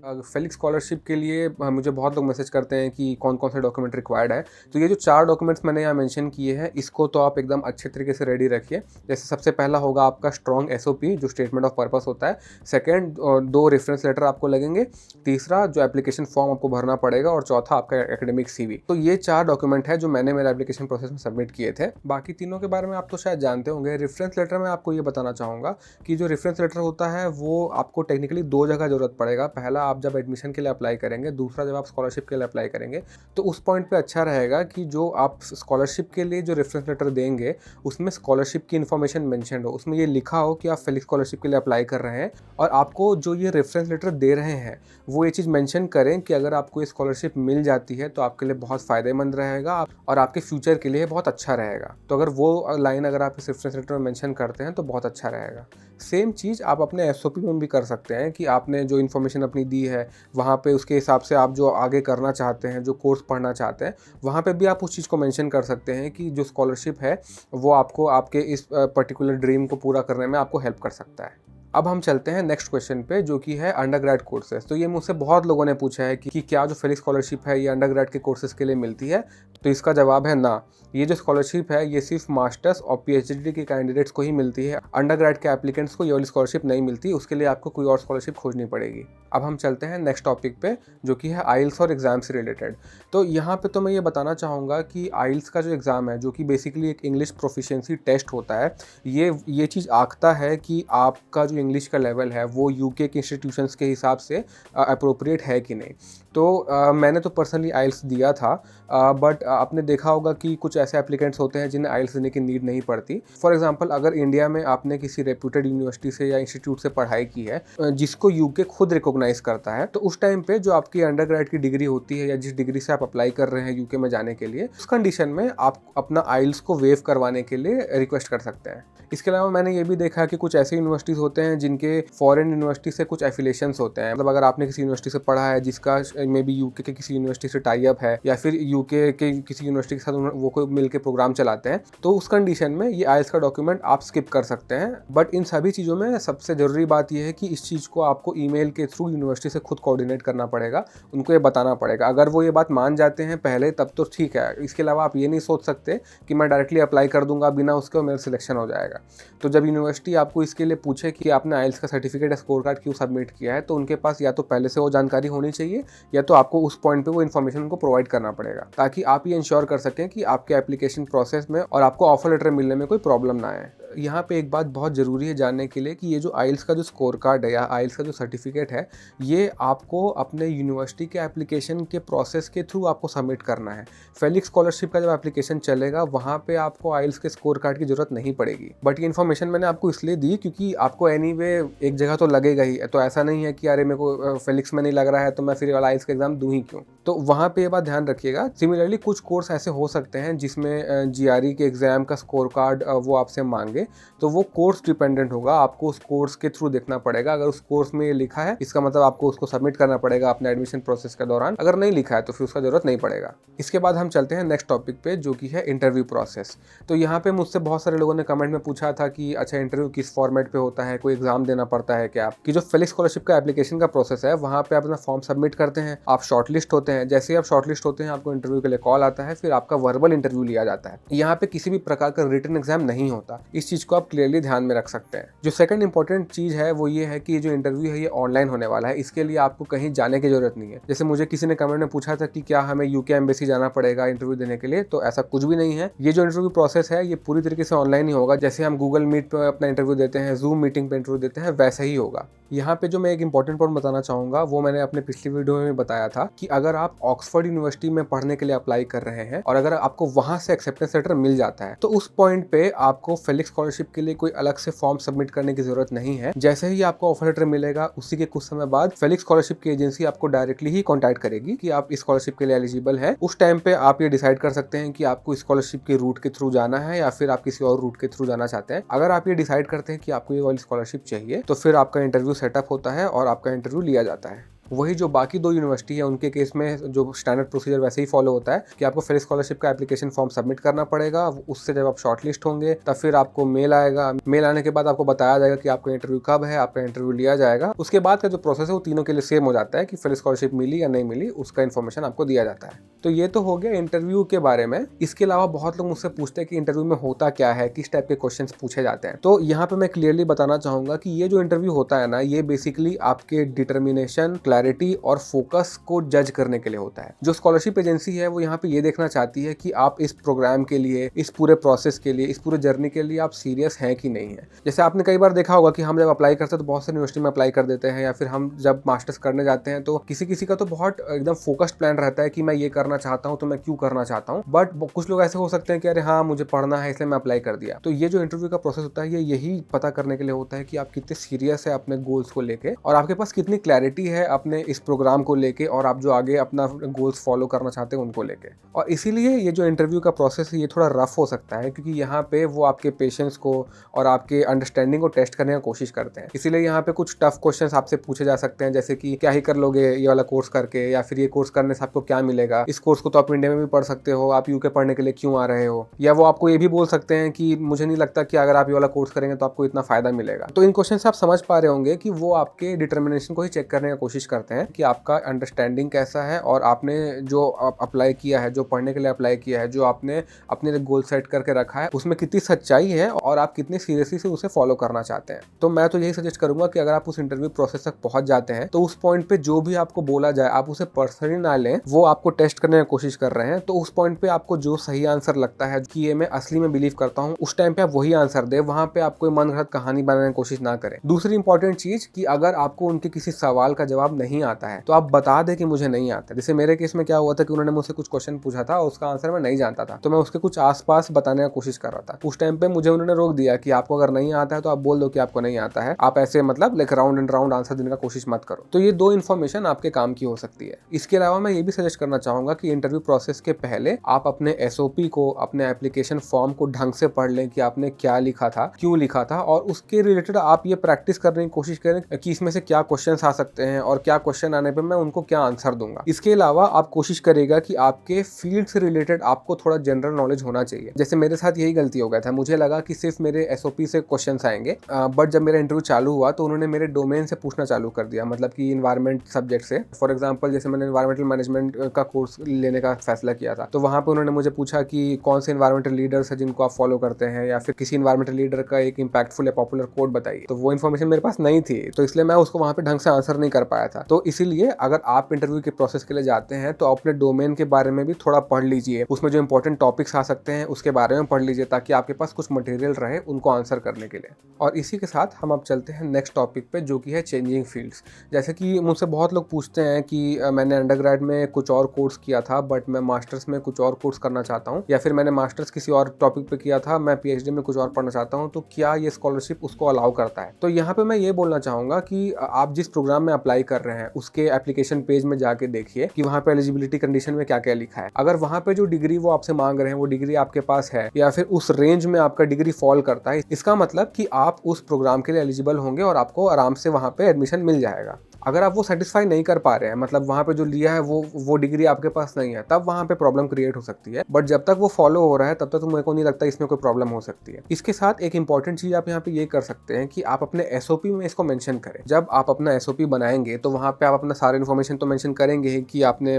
Felix scholarship के लिए मुझे बहुत लोग मैसेज करते हैं कि कौन कौन से डॉक्यूमेंट रिक्वायर्ड है। तो ये जो 4 डॉक्यूमेंट्स मैंने यहाँ मेंशन किए हैं, इसको तो आप एकदम अच्छे तरीके से रेडी रखिए। जैसे सबसे पहला होगा आपका स्ट्रॉन्ग एसओपी जो स्टेटमेंट ऑफ पर्पस होता है। सेकंड 2 रेफरेंस लेटर आपको लगेंगे। तीसरा जो एप्लीकेशन फॉर्म आपको भरना पड़ेगा और चौथा आपका एकेडमिक सीवी। तो ये 4 डॉक्यूमेंट है जो मैंने मेरे एप्लीकेशन प्रोसेस में सबमिट किए थे। बाकी तीनों के बारे में आप तो शायद जानते होंगे। रेफरेंस लेटर में आपको ये बताना चाहूँगा कि जो रेफरेंस लेटर होता है वो आपको टेक्निकली 2 जगह ज़रूरत पड़ेगा। पहला आप जब एडमिशन के लिए अप्लाई करेंगे, दूसरा जब आप स्कॉलरशिप के लिए अप्लाई करेंगे। तो उस पॉइंट पे अच्छा रहेगा कि जो आप स्कॉलरशिप के लिए जो रेफरेंस लेटर देंगे उसमें स्कॉलरशिप की इन्फॉर्मेशन मेंशन हो, उसमें ये लिखा हो कि आप फेलिक्स स्कॉलरशिप के लिए अप्लाई कर रहे हैं और आपको जो ये रेफरेंस लेटर दे रहे हैं वो ये चीज़ मेंशन करें कि अगर आपको ये स्कॉलरशिप मिल जाती है तो आपके लिए बहुत फ़ायदेमंद रहेगा और आपके फ्यूचर के लिए बहुत अच्छा रहेगा। तो अगर वो लाइन अगर आप इस रेफरेंस लेटर में मेंशन करते हैं तो बहुत अच्छा रहेगा। सेम चीज़ आप अपने एसओपी में भी कर सकते हैं कि आपने जो इन्फॉर्मेशन अपनी दी है वहाँ पे उसके हिसाब से आप जो आगे करना चाहते हैं, जो कोर्स पढ़ना चाहते हैं, वहाँ पे भी आप उस चीज़ को मेंशन कर सकते हैं कि जो स्कॉलरशिप है वो आपको आपके इस पर्टिकुलर ड्रीम को पूरा करने में आपको हेल्प कर सकता है। अब हम चलते हैं नेक्स्ट क्वेश्चन पे जो कि है अंडरग्रेड कोर्सेज। तो ये मुझसे बहुत लोगों ने पूछा है कि क्या जो फेलिक्स स्कॉलरशिप है ये अंडरग्रेड के कोर्सेज के लिए मिलती है। तो इसका जवाब है ना। ये जो स्कॉलरशिप है ये सिर्फ मास्टर्स और पीएचडी के कैंडिडेट्स को ही मिलती है। अंडरग्रेड के एप्लीकेंट्स को ये वाली स्कॉलरशिप नहीं मिलती, उसके लिए आपको कोई और स्कॉलरशिप खोजनी पड़ेगी। अब हम चलते हैं नेक्स्ट टॉपिक पे जो कि है आइल्स और एग्जाम से रिलेटेड। तो यहाँ पे तो मैं ये बताना चाहूँगा कि आइल्स का जो एग्ज़ाम है जो कि बेसिकली एक इंग्लिश प्रोफिशिएंसी टेस्ट होता है, ये चीज़ आंकता है कि आपका जो इंग्लिश का लेवल है वो यूके के इंस्टीट्यूशंस के हिसाब से अप्रोप्रिएट है कि नहीं। तो मैंने तो पर्सनली आइल्स दिया था, बट आपने देखा होगा कि कुछ ऐसे एप्लीकेंट्स होते हैं जिन्हें आइल्स देने की नीड नहीं पड़ती। फॉर एग्जांपल अगर इंडिया में आपने किसी रेप्यूटेड यूनिवर्सिटी से या इंस्टीट्यूट से पढ़ाई की है जिसको यूके खुद रिकॉग्नाइज करता है, तो उस टाइम पे जो आपकी अंडरग्रेड की डिग्री होती है या जिस डिग्री से आप अप्लाई कर रहे हैं यूके में जाने के लिए, उस कंडीशन में आप अपना आइल्स को वेव करवाने के लिए रिक्वेस्ट कर सकते हैं। इसके अलावा मैंने ये भी देखा कि कुछ ऐसे यूनिवर्सिटीज़ होते हैं जिनके फॉरेन यूनिवर्सिटी से कुछ एफिलिएशंस होते हैं। मतलब अगर आपने किसी यूनिवर्सिटी से पढ़ा है जिसका मे बी यूके के किसी यूनिवर्सिटी से टाई अप है या फिर यूके के किसी यूनिवर्सिटी के साथ वो कोई मिलकर प्रोग्राम चलाते हैं, तो उस कंडीशन में ये आइल्स का डॉक्यूमेंट आप स्किप कर सकते हैं। बट इन सभी चीज़ों में सबसे ज़रूरी बात यह है कि इस चीज़ को आपको ईमेल के थ्रू यूनिवर्सिटी से खुद कोऑर्डिनेट करना पड़ेगा, उनको ये बताना पड़ेगा। अगर वो ये बात मान जाते हैं पहले तब तो ठीक है। इसके अलावा आप ये नहीं सोच सकते कि मैं डायरेक्टली अप्लाई कर दूंगा बिना उसके और मेरा सिलेक्शन हो जाएगा। तो जब यूनिवर्सिटी आपको इसके लिए पूछे कि आपने आइल्स का सर्टिफिकेट या स्कोर कार्ड क्यों सबमिट किया है, तो उनके पास या तो पहले से वो जानकारी होनी चाहिए या तो आपको उस पॉइंट पे वो इन्फॉर्मेशन उनको प्रोवाइड करना पड़ेगा, ताकि आप ये इंश्योर कर सकें कि आपके एप्लीकेशन प्रोसेस में और आपको ऑफर लेटर मिलने में कोई प्रॉब्लम ना आए। यहाँ पे एक बात बहुत ज़रूरी है जानने के लिए कि ये जो आइल्स का जो स्कोर कार्ड है या आइल्स का जो सर्टिफिकेट है, ये आपको अपने यूनिवर्सिटी के एप्लीकेशन के प्रोसेस के थ्रू आपको सबमिट करना है। फेलिक्स स्कॉलरशिप का जब एप्लीकेशन चलेगा वहाँ पे आपको आइल्स के स्कोर कार्ड की ज़रूरत नहीं पड़ेगी। बट ये इन्फॉर्मेशन मैंने आपको इसलिए दी क्योंकि आपको एनीवे एक जगह तो लगेगा ही, तो ऐसा नहीं है कि अरे मेरे को फेलिक्स में नहीं लग रहा है तो मैं फिर वाला आइल्स का एग्जाम दूँ ही क्यों। तो वहाँ पे ये बात ध्यान रखिएगा। सिमिलरली कुछ कोर्स ऐसे हो सकते हैं जिसमें जीआरई के एग्जाम का स्कोर कार्ड वो आपसे मांगे, तो वो कोर्स डिपेंडेंट होगा, आपको उस कोर्स के थ्रू देखना पड़ेगा। अगर उस कोर्स में ये लिखा है इसका मतलब आपको उसको सबमिट करना पड़ेगा अपने एडमिशन प्रोसेस के दौरान। अगर नहीं लिखा है तो फिर उसका जरूरत नहीं पड़ेगा। इसके बाद हम चलते हैं नेक्स्ट टॉपिक पे जो कि है इंटरव्यू प्रोसेस। तो यहाँ पे मुझसे बहुत सारे लोगों ने कमेंट में पूछा था कि अच्छा इंटरव्यू किस फॉर्मेट पे होता है, कोई एग्जाम देना पड़ता है क्या। कि जो फेलिक्स स्कॉलरशिप का एप्लीकेशन का प्रोसेस है वहाँ पे आप अपना फॉर्म सबमिट करते हैं, आप शॉर्टलिस्ट होते हैं। जैसे ही आप शॉर्टलिस्ट होते हैं आपको इंटरव्यू के लिए कॉल आता है, फिर आपका वर्बल इंटरव्यू लिया जाता है। यहाँ पे किसी भी प्रकार का रिटन एग्जाम नहीं होता। इस चीज को आप क्लियरली ध्यान में रख सकते हैं। जो सेकंड इंपॉर्टेंट चीज है वो ये है कि जो इंटरव्यू है ये ऑनलाइन होने वाला है। इसके लिए आपको कहीं जाने की जरूरत नहीं है। जैसे मुझे किसी ने कमेंट में पूछा था कि क्या हमें यूके एम्बेसी जाना पड़ेगा इंटरव्यू देने के लिए, तो ऐसा कुछ भी नहीं है। ये जो इंटरव्यू प्रोसेस है ये पूरी तरीके से ऑनलाइन ही होगा। जैसे हम गूगल मीट पर अपना इंटरव्यू देते हैं, जूम मीटिंग पे इंटरव्यू देते हैं, वैसा ही होगा। यहाँ पे जो मैं एक इंपॉर्टेंट पॉइंट बताना चाहूँगा वो मैंने अपने पिछली वीडियो में बताया था कि अगर आप ऑक्सफोर्ड यूनिवर्सिटी में पढ़ने के लिए अप्लाई कर रहे हैं और अगर आपको वहाँ से एक्सेप्टेंस लेटर मिल जाता है तो उस पॉइंट पे आपको फेलिक्स स्कॉलरशिप के लिए कोई अलग से फॉर्म सबमिट करने की जरूरत नहीं है। जैसे ही आपको ऑफर लेटर मिलेगा उसी के कुछ समय बाद फेलिक्स स्कॉलरशिप की एजेंसी आपको डायरेक्टली ही कॉन्टैक्ट करेगी कि आप इस स्कॉलरशिप के लिए एलिजिबल है। उस टाइम पे आप ये डिसाइड कर सकते हैं कि आपको स्कॉलरशिप के रूट के थ्रू जाना है या फिर आप किसी और रूट के थ्रू जाना चाहते हैं। अगर आप ये डिसाइड करते हैं कि आपको ये वाली स्कॉलरशिप चाहिए तो फिर आपका इंटरव्यू सेटअप होता है और आपका इंटरव्यू लिया जाता है। वही जो बाकी 2 यूनिवर्सिटी है उनके केस में जो स्टैंडर्ड प्रोसीजर वैसे ही फॉलो होता है कि आपको फिर स्कॉलरशिप का एप्लीकेशन फॉर्म सबमिट करना पड़ेगा। उससे जब आप शॉर्टलिस्ट होंगे तब फिर आपको मेल आएगा। मेल आने के बाद आपको बताया जाएगा कि आपका इंटरव्यू कब है, आपका इंटरव्यू लिया जाएगा। उसके बाद का जो प्रोसेस है वो तीनों के लिए सेम हो जाता है कि फिर स्कॉलरशिप मिली या नहीं मिली, उसका इन्फॉर्मेशन आपको दिया जाता है। तो ये तो हो गया इंटरव्यू के बारे में। इसके अलावा बहुत लोग मुझसे पूछते हैं कि इंटरव्यू में होता क्या है, किस टाइप के क्वेश्चंस पूछे जाते हैं। तो यहाँ पे मैं क्लियरली बताना चाहूंगा कि ये जो इंटरव्यू होता है ना, ये बेसिकली आपके डिटर्मिनेशन, क्लैरिटी और फोकस को जज करने के लिए होता है। जो स्कॉलरशिप एजेंसी है वो यहाँ पे ये देखना चाहती है कि आप इस प्रोग्राम के लिए, इस पूरे प्रोसेस के लिए, इस पूरे जर्नी के लिए आप सीरियस हैं कि नहीं है। जैसे आपने कई बार देखा होगा कि हम जब अप्लाई करते हैं तो बहुत सारी यूनिवर्सिटी में अप्लाई कर देते हैं, या फिर हम जब मास्टर्स करने जाते हैं तो किसी किसी का तो बहुत एकदम फोकस्ड प्लान रहता है कि मैं ये करना चाहता हूँ तो मैं क्यों करना चाहता हूँ। बट कुछ लोग ऐसे हो सकते हैं कि अरे हाँ मुझे पढ़ना है इसलिए मैं अप्लाई कर दिया। तो ये जो इंटरव्यू का प्रोसेस होता है ये यही पता करने के लिए होता है कि आप कितने सीरियस है अपने गोल्स को लेके, और आपके पास कितनी क्लैरिटी है अपने इस प्रोग्राम को लेके, और आप जो आगे अपना गोल्स फॉलो करना चाहते हैं उनको लेके। और इसीलिए ये जो इंटरव्यू का प्रोसेस है ये थोड़ा रफ हो सकता है, क्योंकि यहाँ पे वो आपके पेशेंस को और आपके अंडरस्टैंडिंग को टेस्ट करने की कोशिश करते हैं। इसीलिए यहाँ पे कुछ टफ क्वेश्चंस आपसे पूछे जा सकते हैं, जैसे कि क्या ही कर लोगे ये वाला कोर्स करके, या फिर ये कोर्स करने से आपको क्या मिलेगा, इस कोर्स को तो आप इंडिया में भी पढ़ सकते हो, आप यूके पढ़ने के लिए क्यों आ रहे हो। या वो आपको ये भी बोल सकते हैं कि मुझे नहीं लगता कि अगर आप ये वाला कोर्स करेंगे तो आपको इतना फायदा मिलेगा। तो इन क्वेश्चन से आप समझ पा रहे होंगे कि वो आपके डिटर्मिनेशन को ही चेक करने की कोशिश करते हैं कि आपका अंडरस्टैंडिंग कैसा है, और आपने जो अप्लाई किया है, जो पढ़ने के लिए अप्लाई किया है, जो आपने अपने लिए गोल सेट करके रखा है, उसमें कितनी सच्चाई है और आप कितनी सीरियसली से उसे फॉलो करना चाहते हैं। तो मैं तो यही सजेस्ट करूंगा कि अगर आप उस इंटरव्यू प्रोसेस तक पहुंच जाते हैं तो उस पॉइंट पे जो भी आपको बोला जाए आप उसे पर्सनली ना लें, वो आपको टेस्ट करने की कोशिश कर रहे हैं। तो उस पॉइंट पे आपको जो सही आंसर लगता है कि ये मैं असली में बिलीव करता हूँ, उस टाइम पे आप वही आंसर दे। वहां पे आप कोई मन घड़त कहानी बनाने की कोशिश ना करें। दूसरी इंपॉर्टेंट चीज कि अगर आपको उनके किसी सवाल का जवाब नहीं आता है तो आप बता दें कि मुझे नहीं आता। जैसे मेरे केस में क्या हुआ था कि उन्होंने मुझसे कुछ क्वेश्चन पूछा था और उसका आंसर मैं नहीं जानता था, तो मैं उसके कुछ आसपास बताने की कोशिश कर रहा था। उस टाइम पे मुझे उन्होंने रोक दिया कि आपको अगर नहीं आता है तो आप बोल दो कि आपको नहीं आता है, आप ऐसे मतलब like round and round answer देने का कोशिश मत करो। तो ये 2 इन्फॉर्मेशन आपके काम की हो सकती है। इसके अलावा मैं ये भी सजेस्ट करना चाहूंगा कि इंटरव्यू प्रोसेस के पहले आप अपने एसओपी को, अपने एप्लीकेशन फॉर्म को ढंग से पढ़ लें कि आपने क्या लिखा था, क्यों लिखा था, और उसके रिलेटेड आप ये प्रैक्टिस करने की कोशिश करें कि इसमें से क्या क्वेश्चंस आ सकते हैं और क्या क्वेश्चन आने पे मैं उनको क्या आंसर दूंगा। इसके अलावा आप कोशिश करेगा कि आपके फील्ड से रिलेटेड आपको थोड़ा जनरल नॉलेज होना चाहिए। जैसे मेरे साथ यही गलती हो गया था, मुझे लगा कि सिर्फ मेरे एसओपी से क्वेश्चंस आएंगे, बट जब मेरा इंटरव्यू चालू हुआ तो उन्होंने मेरे डोमेन से पूछना चालू कर दिया, मतलब कि इन्वायरमेंट सब्जेक्ट से। फॉर एग्जाम्पल जैसे मैंने इन्वायरमेंटल मैनेजमेंट का कोर्स लेने का फैसला किया था, तो वहां पे उन्होंने मुझे पूछा कि कौन से इन्वायरमेंटल लीडर्स है जिनको आप फॉलो करते हैं, या फिर किसी इन्वायरमेंटल लीडर का एक इंपैक्टफुल या पॉपुलर कोट बताइए। तो वो इन्फॉर्मेशन मेरे पास नहीं थी, तो इसलिए मैं उसको वहां पे ढंग से आंसर नहीं कर पाया था। तो इसीलिए अगर आप इंटरव्यू के प्रोसेस के लिए जाते हैं तो अपने डोमेन के बारे में भी थोड़ा पढ़ लीजिए, उसमें जो इंपॉर्टेंट टॉपिक्स आ सकते हैं उसके बारे में पढ़ लीजिए, ताकि आपके पास कुछ मटेरियल रहे उनको आंसर करने के लिए। और इसी के साथ हम अब चलते हैं नेक्स्ट टॉपिक पे, जो कि है चेंजिंग फील्ड्स। जैसे कि मुझसे बहुत लोग पूछते हैं कि मैंने अंडरग्रेड में कुछ और कोर्स किया था बट मैं मास्टर्स में कुछ और कोर्स करना चाहता हूँ, या फिर मैंने मास्टर्स किसी और टॉपिक पे किया था, मैं पीएचडी में कुछ और पढ़ना चाहता हूँ, तो क्या ये स्कॉलरशिप उसको अलाउ करता है। तो यहाँ पे मैं ये बोलना चाहूंगा कि आप जिस प्रोग्राम में अप्लाई कर रहे हैं उसके एप्लीकेशन पेज में जाके देखिए कि वहाँ पे एलिजिबिलिटी कंडीशन में क्या क्या लिखा है। अगर वहाँ पे जो डिग्री वो आपसे मांग रहे हैं वो डिग्री आपके पास है, या फिर उस रेंज में आपका डिग्री फॉल करता है, इसका मतलब कि आप उस प्रोग्राम के लिए एलिजिबल होंगे और आपको आराम से वहाँ पे एडमिशन मिल जाएगा। अगर आप वो सेटिस्फाई नहीं कर पा रहे हैं, मतलब वहाँ पे जो लिया है वो डिग्री आपके पास नहीं है, तब वहाँ पे प्रॉब्लम क्रिएट हो सकती है। बट जब तक वो फॉलो हो रहा है तब तक तो मेरे को नहीं लगता इसमें कोई प्रॉब्लम हो सकती है। इसके साथ एक इंपॉर्टेंट चीज आप यहाँ पे ये कर सकते हैं कि आप अपने एसओपी में इसको मेंशन करें। जब आप अपना एसओपी बनाएंगे तो वहाँ पे आप अपना सारा इन्फॉर्मेशन तो मेंशन करेंगे कि आपने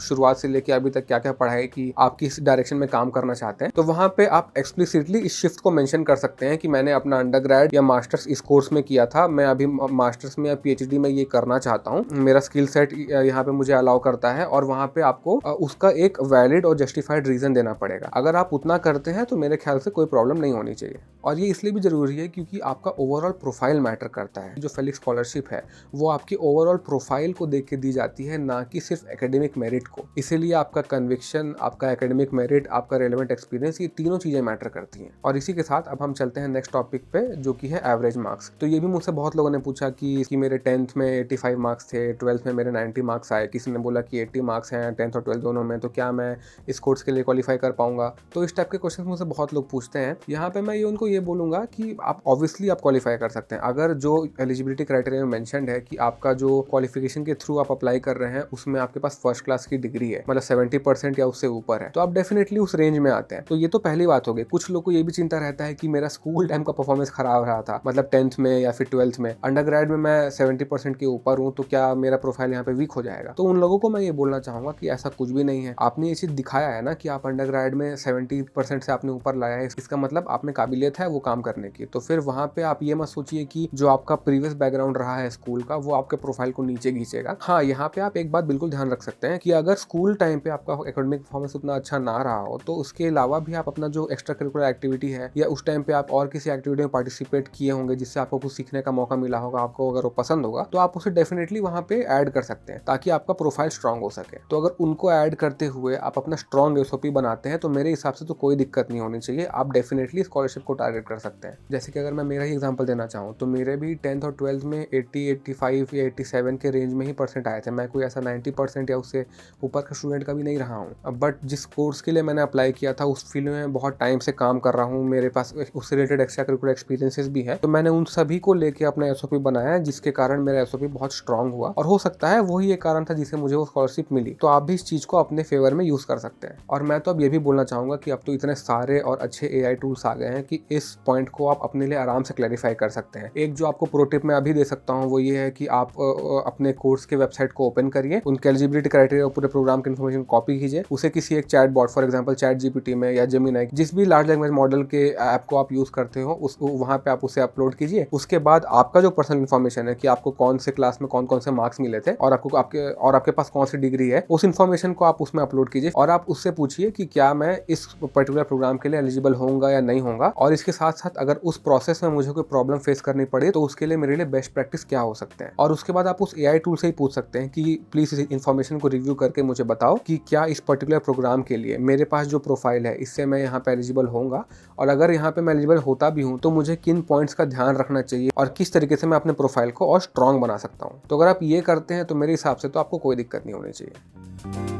शुरुआत से लेकर अभी तक क्या क्या पढ़ाई की, आप किस डायरेक्शन में काम करना चाहते हैं। तो वहाँ पे आप एक्सप्लिसिटली इस शिफ्ट को मेंशन कर सकते हैं कि मैंने अपना अंडरग्रेड या मास्टर्स इस कोर्स में किया था, मैं अभी मास्टर्स में या पीएचडी में ये करना चाहता हूँ, मेरा स्किल सेट यहाँ पे मुझे अलाउ करता है, और वहाँ पे आपको उसका एक वैलिड और जस्टिफाइड रीजन देना पड़ेगा। अगर आप उतना करते हैं तो मेरे ख्याल से कोई प्रॉब्लम नहीं होनी चाहिए। और ये इसलिए भी जरूरी है क्योंकि आपका ओवरऑल प्रोफाइल मैटर करता है। जो फेलिक्स स्कॉलरशिप है वो आपकी ओवरऑल प्रोफाइल को देख के दी जाती है, ना कि सिर्फ एकेडमिक मेरिट को। इसीलिए आपका कन्विक्शन, आपका एकेडमिक मेरिट, आपका रेलेवेंट एक्सपीरियंस, ये तीनों चीजें मैटर करती हैं। और इसी के साथ अब हम चलते हैं नेक्स्ट टॉपिक पे, जो कि है एवरेज मार्क्स। तो ये भी मुझसे बहुत लोगों ने पूछा कि मेरे 10th में 85 मार्क्स थे, 12th में मेरे 90 मार्क्स आए, किसी ने बोला कि 80 मार्क्स हैं 10th और 12th दोनों में, तो क्या मैं इस कोर्स के लिए क्वालिफाई कर पाऊंगा। तो इस टाइप के क्वेश्चन मुझसे बहुत लोग पूछते हैं। यहाँ पे मैं ये उनको ये बोलूंगा कि आप ऑब्वियसली आप क्वालिफाई कर सकते हैं। अगर जो एलिजिबिलिटी क्राइटेरिया में मेंशन्ड है कि आपका जो जो क्वालिफिकेशन के थ्रू आप अप्लाई कर रहे हैं उसमें आपके पास फर्स्ट क्लास की डिग्री है, मतलब 70% या उससे ऊपर है, तो आप डेफिनेटली उस रेंज में आते हैं। तो ये तो पहली बात हो गई। कुछ लोग को ये भी चिंता रहता है कि मेरा स्कूल टाइम का परफॉर्मेंस खराब रहा था, मतलब 10th में या फिर 12th में, अंडरग्रेड में मैं 70% के ऊपर हूँ, तो क्या मेरा प्रोफाइल यहाँ पे वीक हो जाएगा? तो उन लोगों को मैं ये बोलना चाहूंगा कि ऐसा कुछ भी नहीं है। आपने ये चीज दिखाया है ना कि आप अंडरग्रेड में 70% से आपने ऊपर लाया है, इसका मतलब आप में काबिलियत है वो काम करने की। तो फिर वहां पे आप ये मत सोचिए कि जो आपका प्रीवियस बैकग्राउंड रहा है स्कूल का वो आपके प्रोफाइल को नीचे खींचेगा। हाँ, यहाँ पे आप एक बात बिल्कुल ध्यान रख सकते हैं कि अगर स्कूल टाइम पे आपका एकेडमिक परफॉर्मेंस उतना अच्छा ना रहा हो तो उसके अलावा भी आप अपना जो एक्स्ट्रा करिकुलर एक्टिविटी है या उस टाइम पे आप और किसी एक्टिविटी में पार्टिसिपेट किए होंगे जिससे आपको कुछ सीखने का मौका मिला होगा, आपको अगर वो पसंद होगा तो आप उसे डेफिनेटली वहां पे ऐड कर सकते हैं ताकि आपका प्रोफाइल स्ट्रांग हो सके। तो अगर उनको ऐड करते हुए आप अपना स्ट्रांग एसओपी बनाते हैं तो मेरे हिसाब से तो कोई दिक्कत नहीं होनी चाहिए, आप डेफिनेटली स्कॉलरशिप को टारगेट कर सकते हैं। जैसे कि अगर मैं मेरा ही एग्जांपल देना चाहूँ तो मेरे भी 10th और 12th में 80, 85 या 87 के रेंज में ही परसेंट आए थे। मैं कोई ऐसा 90% या उससे ऊपर का स्टूडेंट कभी नहीं रहा हूँ। बट जिस कोर्स के लिए मैंने अप्लाई किया था उस फील्ड में बहुत टाइम से काम कर रहा हूँ, मेरे पास उससे रिलेटेड एक्स्ट्रा करिकुलर एक्सपीरियंसेस भी है, तो मैंने उन सभी को लेके अपना एसओपी बनाया जिसके कारण मेरा एसओपी बहुत स्ट्रांग हुआ और हो सकता है वही एक कारण था जिससे मुझे वो स्कॉलरशिप मिली। तो आप भी इस चीज को अपने फेवर में यूज कर सकते हैं। और मैं तो अब ये भी बोलना चाहूंगा कि अब तो इतने सारे और अच्छे एआई टूल्स आ गए हैं कि इस पॉइंट को आप अपने लिए आराम से क्लैरिफाई कर सकते हैं। एक जो आपको प्रो टिप मैं अभी दे सकता हूँ वो ये है कि आप अपने कोर्स के वेबसाइट को ओपन करिए, उनके एलिजिबिलिटी क्राइटेरिया और पूरे प्रोग्राम की इन्फॉर्मेशन कॉपी कीजिए, उसे किसी एक chatbot for example ChatGPT में या जेमिनी जिस भी लार्ज लैंग्वेज मॉडल के ऐप को आप यूज करते हो उस वहां पे आप उसे अपलोड कीजिए। उसके बाद आपका जो पर्सनल इन्फॉर्मेशन है कि आपको कौन से क्लास में कौन कौन से मार्क्स मिले थे और आपके पास कौन सी डिग्री है, उस इन्फॉर्मेशन को आप उसमें अपलोड कीजिए और आप उससे पूछिए कि क्या मैं इस पर्टिकुलर प्रोग्राम के लिए एलिजिबल होऊंगा या नहीं होऊंगा, और इसके साथ साथ अगर उस प्रोसेस में मुझे कोई प्रॉब्लम फेस करनी पड़े तो उसके लिए मेरे लिए बेस्ट प्रैक्टिस क्या हो सकते हैं। और उसके बाद आप उस एआई टूल से ही पूछ सकते हैं कि प्लीज इस इन्फॉर्मेशन को रिव्यू करके मुझे बताओ कि क्या इस पर्टिकुलर प्रोग्राम के लिए मेरे पास जो प्रोफाइल है इससे मैं यहाँ पे एलिजिबल होऊंगा, और अगर यहाँ पे मैं एलिजिबल होता भी हूँ तो मुझे किन पॉइंट्स का ध्यान रखना चाहिए और किस तरीके से मैं अपने प्रोफाइल को और स्ट्रांग बना सकता हूँ। तो अगर आप ये करते हैं तो मेरे हिसाब से तो आपको कोई दिक्कत नहीं होनी चाहिए।